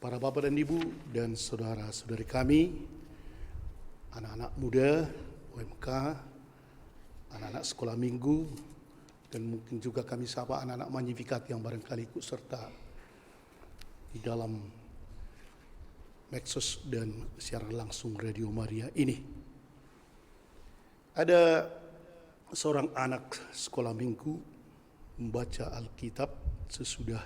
para bapak dan ibu dan saudara-saudari kami, anak-anak muda, UMK, anak-anak sekolah minggu, dan mungkin juga kami sapa anak-anak Magnificat yang barangkali ikut serta di dalam medsos dan siaran langsung Radio Maria ini. Ada seorang anak sekolah minggu membaca Alkitab sesudah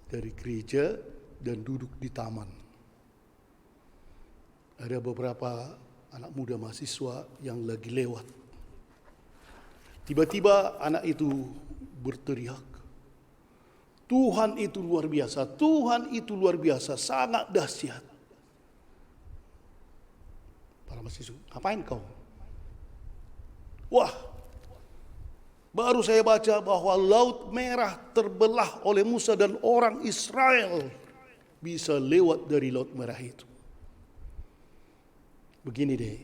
dari gereja dan duduk di taman. Ada beberapa anak muda mahasiswa yang lagi lewat. Tiba-tiba anak itu berteriak, Tuhan itu luar biasa, Tuhan itu luar biasa, sangat dahsyat. Para mahasiswa, ngapain kau? Wah, baru saya baca bahwa Laut Merah terbelah oleh Musa dan orang Israel bisa lewat dari Laut Merah itu. Begini deh,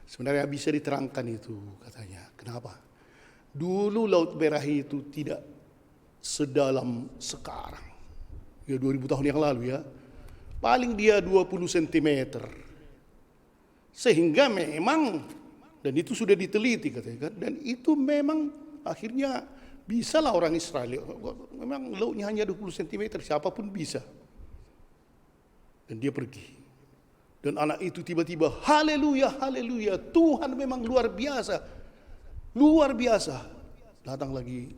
sebenarnya bisa diterangkan itu katanya. Kenapa? Dulu Laut Merah itu tidak sedalam sekarang. Ya 2000 tahun yang lalu ya. Paling dia 20 cm. Sehingga memang, dan itu sudah diteliti katanya kan, dan itu memang akhirnya bisalah orang Israel. Memang lautnya hanya 20 cm, siapapun bisa. Dan dia pergi. Dan anak itu tiba-tiba, haleluya, haleluya, Tuhan memang luar biasa. Luar biasa. Datang lagi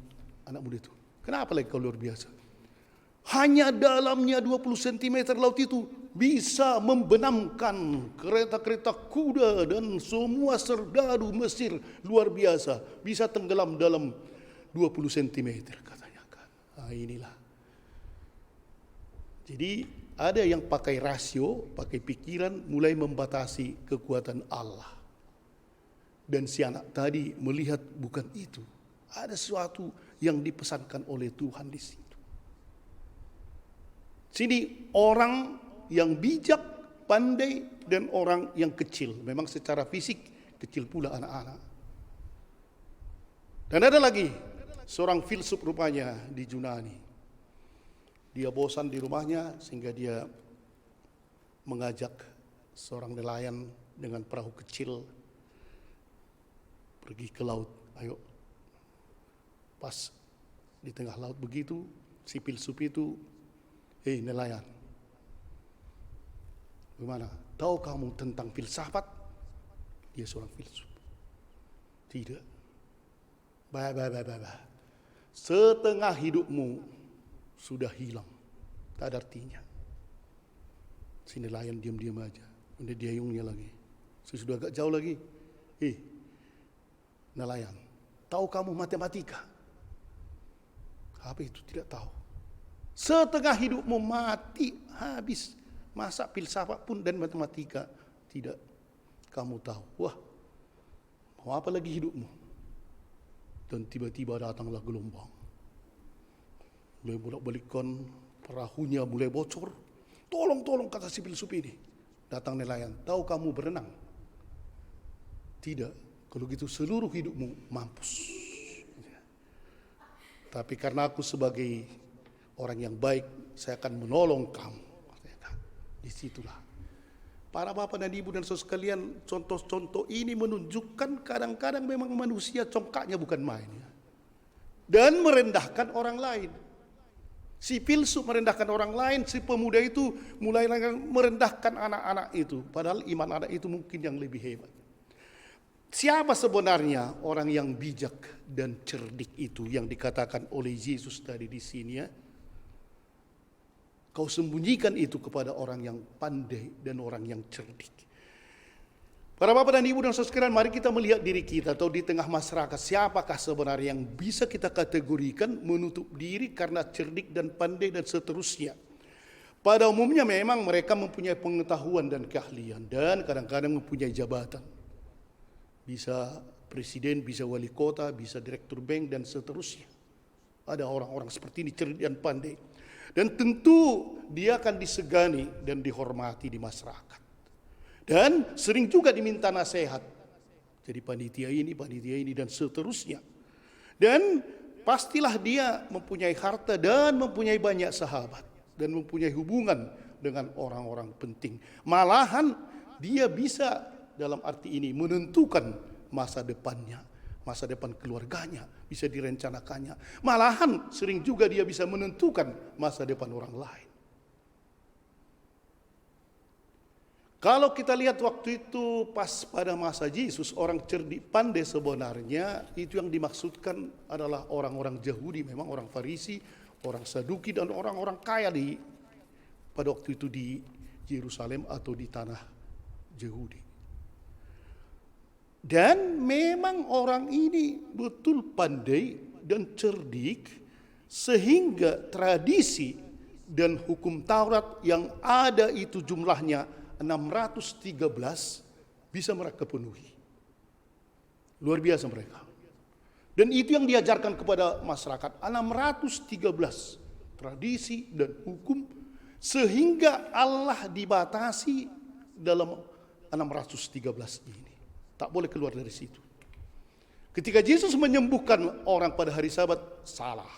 anak muda itu. Kenapa lagi kau luar biasa? Hanya dalamnya 20 cm laut itu bisa membenamkan kereta-kereta kuda dan semua serdadu Mesir luar biasa. Bisa tenggelam dalam 20 cm katanya kan. Nah, inilah. Jadi ada yang pakai rasio, pakai pikiran, mulai membatasi kekuatan Allah. Dan si anak tadi melihat bukan itu. Ada sesuatu yang dipesankan oleh Tuhan di situ. Sini orang yang bijak, pandai, dan orang yang kecil. Memang secara fisik kecil pula anak-anak. Dan ada lagi seorang filsuf rupanya di Yunani. Dia bosan di rumahnya sehingga dia mengajak seorang nelayan dengan perahu kecil pergi ke laut. Ayo, pas di tengah laut begitu, si filsuf itu, nelayan, bagaimana? Tahu kamu tentang filsafat? Dia seorang filsuf. Tidak. Setengah hidupmu sudah hilang, tak ada artinya. Si nelayan diam-diam aja. Kemudian dia yungnya lagi. Sudah agak jauh lagi. Nelayan, tahu kamu matematika? Apa itu? Tidak tahu. Setengah hidupmu mati, habis. Masa filsafat pun dan matematika tidak kamu tahu. Wah, mau apa lagi hidupmu? Dan tiba-tiba datanglah gelombang. Mulai bolak-balikkan, perahunya mulai bocor. Tolong, kata si filsuf ini. Datang nelayan, tahu kamu berenang? Tidak, kalau gitu seluruh hidupmu mampus. Tapi karena aku sebagai orang yang baik, saya akan menolong kamu. Disitulah. Para bapak dan ibu dan saudara sekalian, contoh-contoh ini menunjukkan kadang-kadang memang manusia congkaknya bukan main. Dan merendahkan orang lain. Si filsuf merendahkan orang lain, si pemuda itu mulai merendahkan anak-anak itu. Padahal iman anak itu mungkin yang lebih hebat. Siapa sebenarnya orang yang bijak dan cerdik itu yang dikatakan oleh Yesus tadi di sini ya? Kau sembunyikan itu kepada orang yang pandai dan orang yang cerdik. Para bapak dan ibu dan saudara sekalian, mari kita melihat diri kita atau di tengah masyarakat, siapakah sebenarnya yang bisa kita kategorikan menutup diri karena cerdik dan pandai dan seterusnya. Pada umumnya memang mereka mempunyai pengetahuan dan keahlian dan kadang-kadang mempunyai jabatan. Bisa presiden, bisa wali kota, bisa direktur bank dan seterusnya. Ada orang-orang seperti ini cerdik dan pandai. Dan tentu dia akan disegani dan dihormati di masyarakat. Dan sering juga diminta nasihat. Jadi panitia ini dan seterusnya. Dan pastilah dia mempunyai harta dan mempunyai banyak sahabat. dan mempunyai hubungan dengan orang-orang penting. Malahan dia bisa dalam arti ini menentukan masa depannya, masa depan keluarganya bisa direncanakannya. Malahan sering juga dia bisa menentukan masa depan orang lain. Kalau kita lihat waktu itu pas pada masa Yesus, orang cerdik pandai sebenarnya itu yang dimaksudkan adalah orang-orang Yahudi, memang orang Farisi, orang Saduki, dan orang-orang kaya pada waktu itu di Yerusalem atau di tanah Yahudi. Dan memang orang ini betul pandai dan cerdik sehingga tradisi dan hukum Taurat yang ada itu jumlahnya 613 bisa mereka penuhi. Luar biasa mereka. Dan itu yang diajarkan kepada masyarakat, 613 tradisi dan hukum sehingga Allah dibatasi dalam 613 ini. Tak boleh keluar dari situ. Ketika Yesus menyembuhkan orang pada hari Sabat, salah.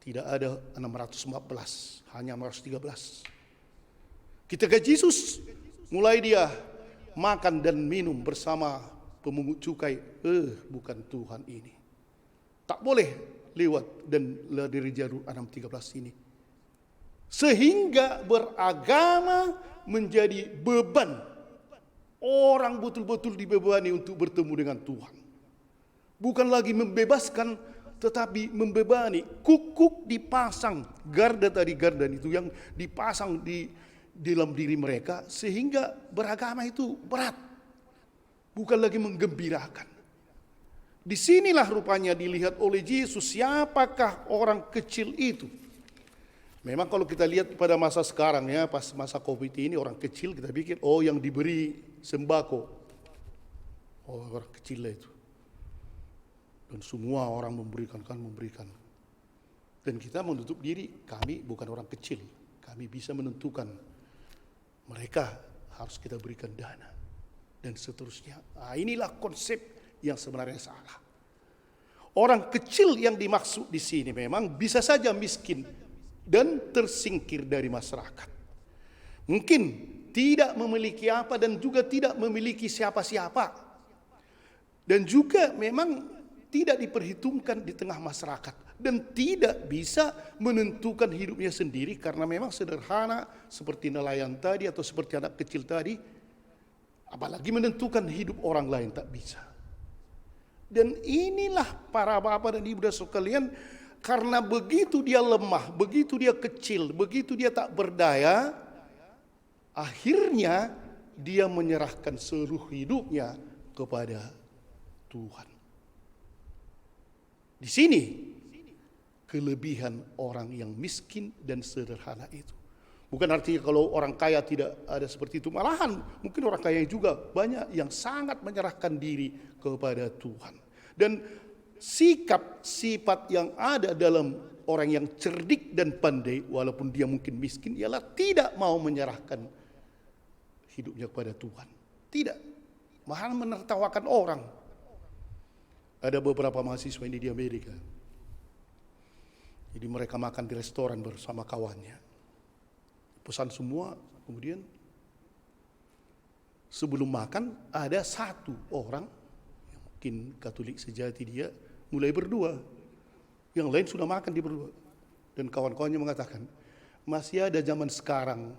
Tidak ada 614, hanya 613. Ketika Yesus mulai dia makan dan minum bersama pemungut cukai, bukan Tuhan ini. Tak boleh lewat dan dari jalur 613 ini. Sehingga beragama menjadi beban. Orang betul-betul dibebani untuk bertemu dengan Tuhan. Bukan lagi membebaskan, tetapi membebani. Kukuk dipasang, garda itu yang dipasang di dalam diri mereka sehingga beragama itu berat, bukan lagi menggembirakan. Disinilah rupanya dilihat oleh Yesus siapakah orang kecil itu. Memang kalau kita lihat pada masa sekarang ya, pas masa Covid ini orang kecil kita pikir yang diberi sembako, orang kecil lah itu, dan semua orang memberikan. Dan kita menutup diri, kami bukan orang kecil, kami bisa menentukan. Mereka harus kita berikan dana dan seterusnya. Inilah konsep yang sebenarnya salah. Orang kecil yang dimaksud di sini memang bisa saja miskin dan tersingkir dari masyarakat. Mungkin tidak memiliki apa dan juga tidak memiliki siapa-siapa. Dan juga memang tidak diperhitungkan di tengah masyarakat. Dan tidak bisa menentukan hidupnya sendiri karena memang sederhana seperti nelayan tadi atau seperti anak kecil tadi. Apalagi menentukan hidup orang lain, tak bisa. Dan inilah para bapak dan ibu dan sekalian, karena begitu dia lemah, begitu dia kecil, begitu dia tak berdaya, akhirnya dia menyerahkan seluruh hidupnya kepada Tuhan. Di sini kelebihan orang yang miskin dan sederhana itu. Bukan artinya kalau orang kaya tidak ada seperti itu. Malahan mungkin orang kaya juga banyak yang sangat menyerahkan diri kepada Tuhan. Dan sifat yang ada dalam orang yang cerdik dan pandai, walaupun dia mungkin miskin, ialah tidak mau menyerahkan hidupnya kepada Tuhan. Tidak. Malah menertawakan orang. Ada beberapa mahasiswa ini di Amerika. Jadi mereka makan di restoran bersama kawannya. Pesan semua, kemudian sebelum makan ada satu orang, yang mungkin Katolik sejati dia, mulai berdua. Yang lain sudah makan di berdua. Dan kawan-kawannya mengatakan, masih ada zaman sekarang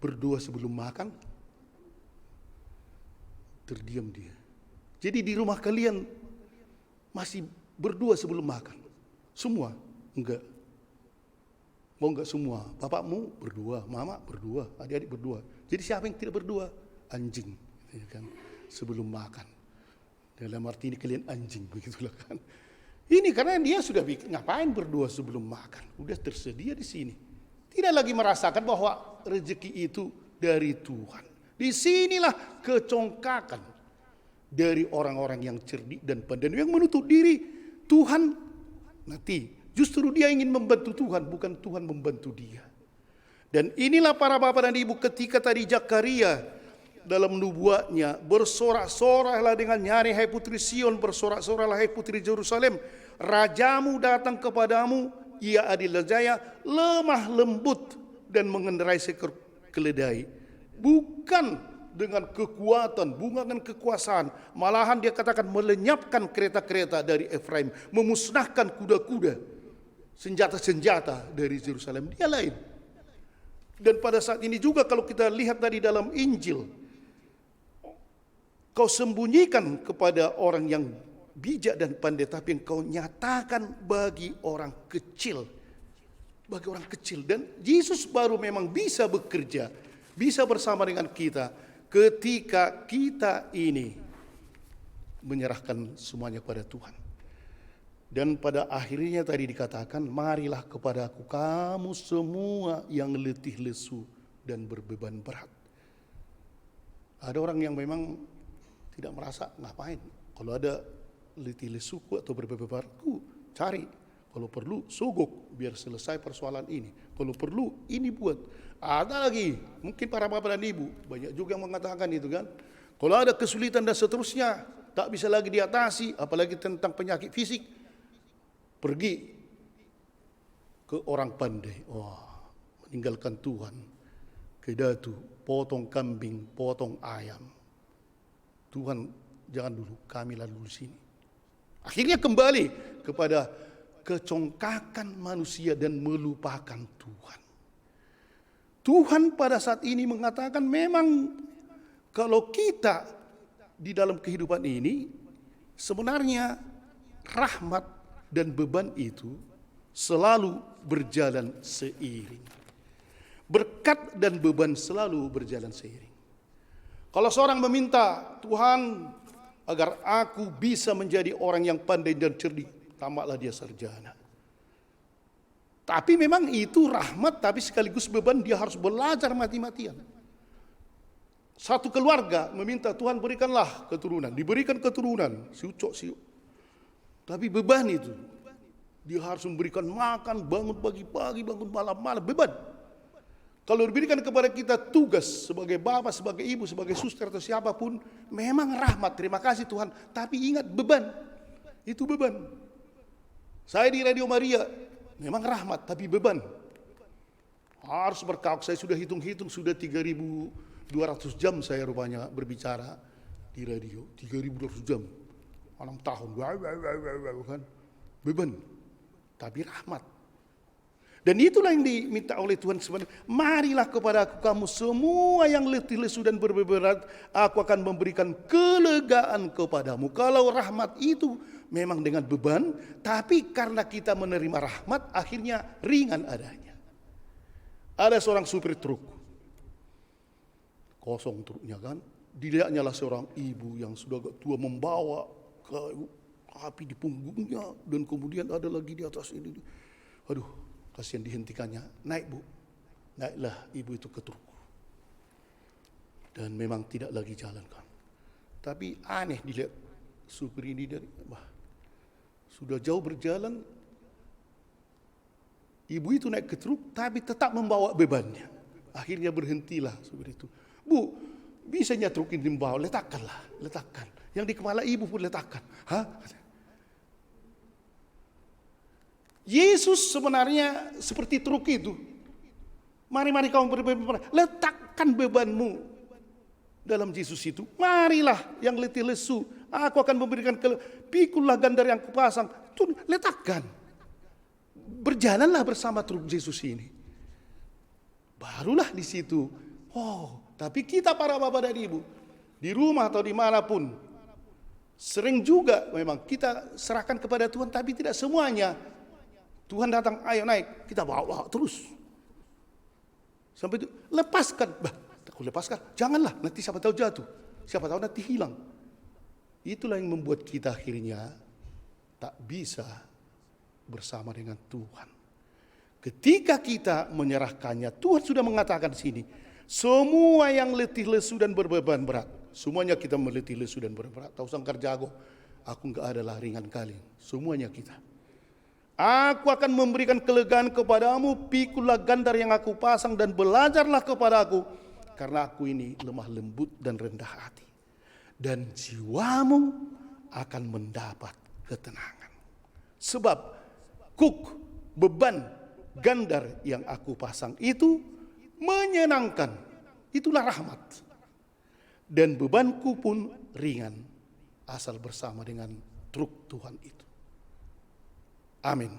berdua sebelum makan? Terdiam dia. Jadi di rumah kalian masih berdua sebelum makan? Semua? Enggak. Mau enggak semua? Bapakmu berdua, mama berdua, adik-adik berdua. Jadi siapa yang tidak berdua? Anjing, ya kan? Sebelum makan. Dalam arti ini kalian anjing, begitulah kan? Ini karena dia sudah ngapain berdua sebelum makan? Udah tersedia di sini. Tidak lagi merasakan bahwa rezeki itu dari Tuhan. Disinilah kecongkakan dari orang-orang yang cerdik dan pandai, yang menutup diri Tuhan nanti. Justru dia ingin membantu Tuhan, bukan Tuhan membantu dia. Dan inilah para bapak dan ibu ketika tadi Zakaria dalam nubuatnya bersorak-soraklah dengan nyanyi, hai putri Sion, bersorak-soraklah hai putri Yerusalem, rajamu datang kepadamu, ia adil dan jaya, lemah lembut dan mengendarai seekor keledai. Bukan dengan kekuatan, bukan dengan kekuasaan. Malahan dia katakan melenyapkan kereta-kereta dari Efraim, memusnahkan kuda-kuda, senjata-senjata dari Yerusalem. Dia lain. Dan pada saat ini juga kalau kita lihat tadi dalam Injil, kau sembunyikan kepada orang yang bijak dan pandai, tapi engkau nyatakan bagi orang kecil. Bagi orang kecil. Dan Yesus baru memang bisa bekerja, bisa bersama dengan kita ketika kita ini menyerahkan semuanya pada Tuhan. Dan pada akhirnya tadi dikatakan, marilah kepada aku kamu semua yang letih lesu dan berbeban berat. Ada orang yang memang tidak merasa ngapain. Kalau ada letih lesuku atau berbeban beratku, cari. Kalau perlu sogok biar selesai persoalan ini. Kalau perlu ini buat. Ada lagi, mungkin para bapak dan ibu, banyak juga yang mengatakan itu kan. Kalau ada kesulitan dan seterusnya, tak bisa lagi diatasi, apalagi tentang penyakit fisik, pergi ke orang pandai. Wah, meninggalkan Tuhan, ke datu, potong kambing, potong ayam. Tuhan jangan dulu, kamilah dulu sini. Akhirnya kembali kepada kecongkakan manusia dan melupakan Tuhan. Tuhan pada saat ini mengatakan memang kalau kita di dalam kehidupan ini sebenarnya rahmat dan beban itu selalu berjalan seiring. Berkat dan beban selalu berjalan seiring. Kalau seorang meminta, Tuhan agar aku bisa menjadi orang yang pandai dan cerdik, tamatlah dia sarjana. Tapi memang itu rahmat, tapi sekaligus beban, dia harus belajar mati-matian. Satu keluarga meminta, Tuhan berikanlah keturunan, diberikan keturunan, siucok. Tapi beban itu, dia harus memberikan makan, bangun pagi-pagi, bangun malam-malam, beban. Kalau diberikan kepada kita tugas sebagai bapak, sebagai ibu, sebagai suster atau siapapun, memang rahmat, terima kasih Tuhan. Tapi ingat beban, itu beban. Saya di Radio Maria, memang rahmat, tapi beban. Harus berkawak, saya sudah hitung-hitung, sudah 3.200 jam saya rupanya berbicara di radio. 3.200 jam, 6 tahun, kan? Beban, tapi rahmat. Dan itulah yang diminta oleh Tuhan sebenarnya. Marilah kepada aku kamu semua yang letih lesu dan berberat, aku akan memberikan kelegaan kepadamu. Kalau rahmat itu memang dengan beban, tapi karena kita menerima rahmat, akhirnya ringan adanya. Ada seorang supir truk, kosong truknya kan, dilihatnya lah seorang ibu yang sudah agak tua membawa kayu api di punggungnya, dan kemudian ada lagi di atas ini. Aduh, kasihan, dihentikannya. Naik bu, naiklah ibu itu ke truk. Dan memang tidak lagi jalan kan. Tapi aneh dilihat supir ini dari, sudah jauh berjalan, ibu itu naik ke truk tapi tetap membawa bebannya. Akhirnya berhentilah supir itu. Bu, bisanya truk ini membawa, letakkanlah, letakkan. Yang di kepala ibu pun letakkan. Hah? Yesus sebenarnya seperti truk itu. Mari kamu berbeban, letakkan bebanmu dalam Yesus itu. Marilah yang letih lesu, aku akan memberikan pikulah gandar yang kupasang. Tuh, letakkan. Berjalanlah bersama truk Yesus ini. Barulah di situ. Oh, tapi kita para bapak dan ibu, di rumah atau dimanapun, sering juga memang kita serahkan kepada Tuhan, tapi tidak semuanya. Tuhan datang, ayo naik, kita bawa terus. Sampai itu, lepaskan. Aku lepaskan, janganlah, nanti siapa tahu jatuh. Siapa tahu nanti hilang. Itulah yang membuat kita akhirnya tak bisa bersama dengan Tuhan. Ketika kita menyerahkannya, Tuhan sudah mengatakan di sini, semua yang letih lesu dan berbeban berat, semuanya kita meletih lesu dan berberat. Tahu sangkar jago, aku enggak adalah ringan kali. Semuanya kita. Aku akan memberikan kelegaan kepadamu, pikulah gandar yang aku pasang dan belajarlah kepadaku, karena aku ini lemah lembut dan rendah hati. Dan jiwamu akan mendapat ketenangan. Sebab kuk beban gandar yang aku pasang itu menyenangkan. Itulah rahmat. Dan bebanku pun ringan asal bersama dengan truk Tuhan itu. Amin.